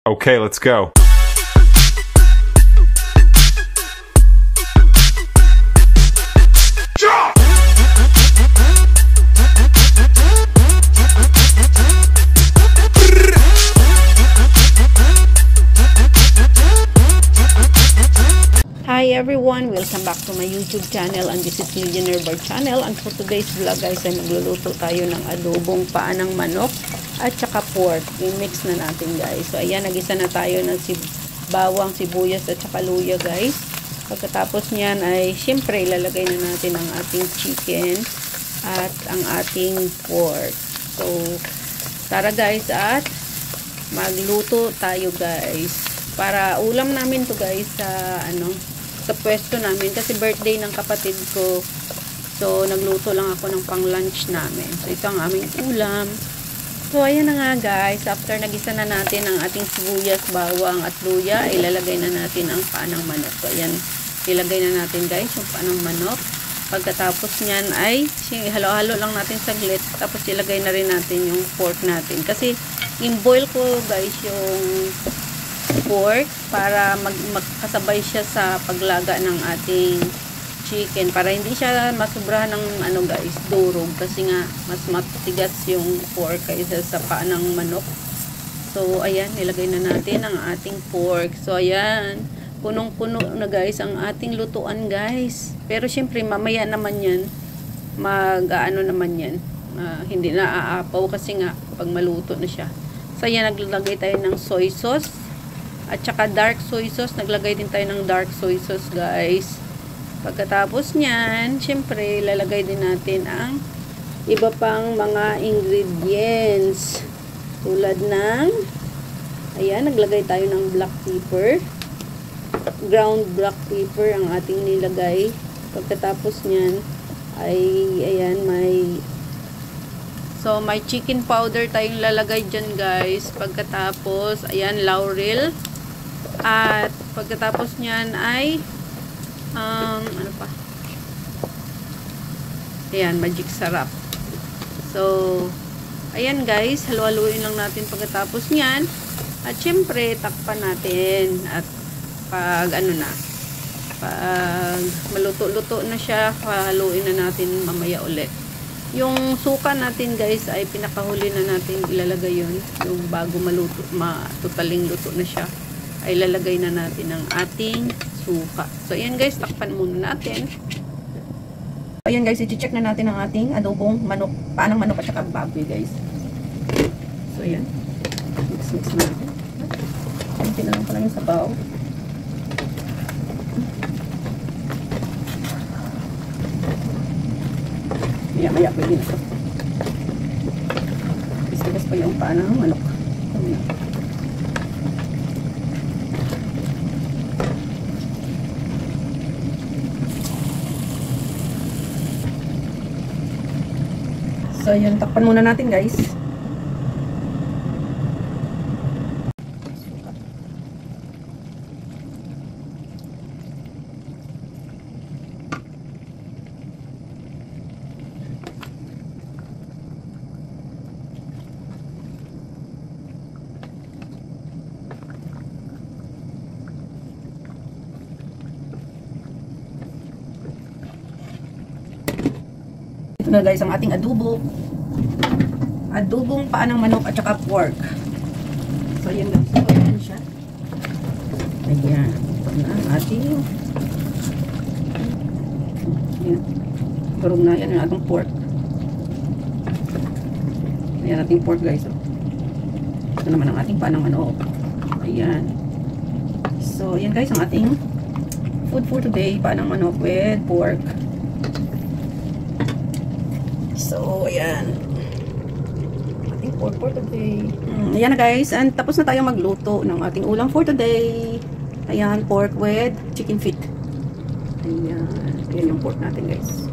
Okay, let's go. Hi everyone! Welcome back to my YouTube channel, and this is Millionaire Bar channel. And for today's vlog guys ay magluluto tayo ng adobong paa ng manok at saka pork. I-mix na natin guys. So ayan, nagisa na tayo ng bawang, sibuyas at saka luya guys. Pagkatapos niyan ay syempre ilalagay na natin ang ating chicken at ang ating pork. So tara guys at magluto tayo guys. Para ulam namin to guys sa pwesto namin kasi birthday ng kapatid ko. So nagluto lang ako ng pang lunch namin. So ito ang aming ulam. So ayan na nga guys, after nagisa na natin ang ating sibuyas, bawang at luya, ilalagay na natin ang paa ng manok. So ayan, ilagay na natin guys yung paa ng manok. Pagkatapos niyan ay halo-halo lang natin saglit. Tapos ilagay na rin natin yung pork natin. Kasi in-boil ko guys yung pork para magkasabay siya sa paglaga ng ating chicken para hindi siya masubrahan ng guys, durog kasi nga mas matigas yung pork kaysa sa paa ng manok. So ayan, nilagay na natin ang ating pork. So ayan, punong-puno na guys ang ating lutuan guys. Pero syempre mamaya naman yan naman yan, hindi na aapaw kasi nga pag maluto na siya. So ayan, naglagay tayo ng soy sauce at saka dark soy sauce. Naglagay din tayo ng dark soy sauce guys. Pagkatapos nyan, syempre lalagay din natin ang iba pang mga ingredients tulad ng ayan, naglagay tayo ng black pepper, ground black pepper ang ating nilagay. Pagkatapos nyan ay ayan, may chicken powder tayong lalagay dyan guys. Pagkatapos ayan, laurel. At pagkatapos nyan ay ano pa? Ayan, magic sarap. So ayan guys, halu-haluin lang natin pagkatapos nyan. At syempre takpan natin. At pag pag maluto-luto na siya, haluin na natin mamaya ulit. Yung suka natin guys ay pinakahuli na natin ilalagay yun. Yung bago maluto, totaling luto na siya, ay lalagay na natin ang ating suka. So ayan guys, takpan muna natin. Ayan guys, i-check na natin ang ating adobong manok, paa ng manok at saka baboy guys. So ayan, mix na natin. Kunti na lang pala yung sabaw. Maya pwede na ito. Tigas pa yung paa ng manok. So yun, takpan muna natin guys. Ito na guys ang ating adobong paa ng manok at saka pork. So yan guys, so ayan siya. Ayan, ito na ang ating turog na yan ang ating pork. Ayan ating pork guys. Ito naman ang ating paa ng manok. Ayan. So yan guys ang ating food for today, paa ng manok with pork. So, ayan. Ating pork for today. Ayan na guys. And tapos na tayo magluto ng ating ulam for today. Ayan, pork with chicken feet. Ayan. Ayan yung pork natin guys.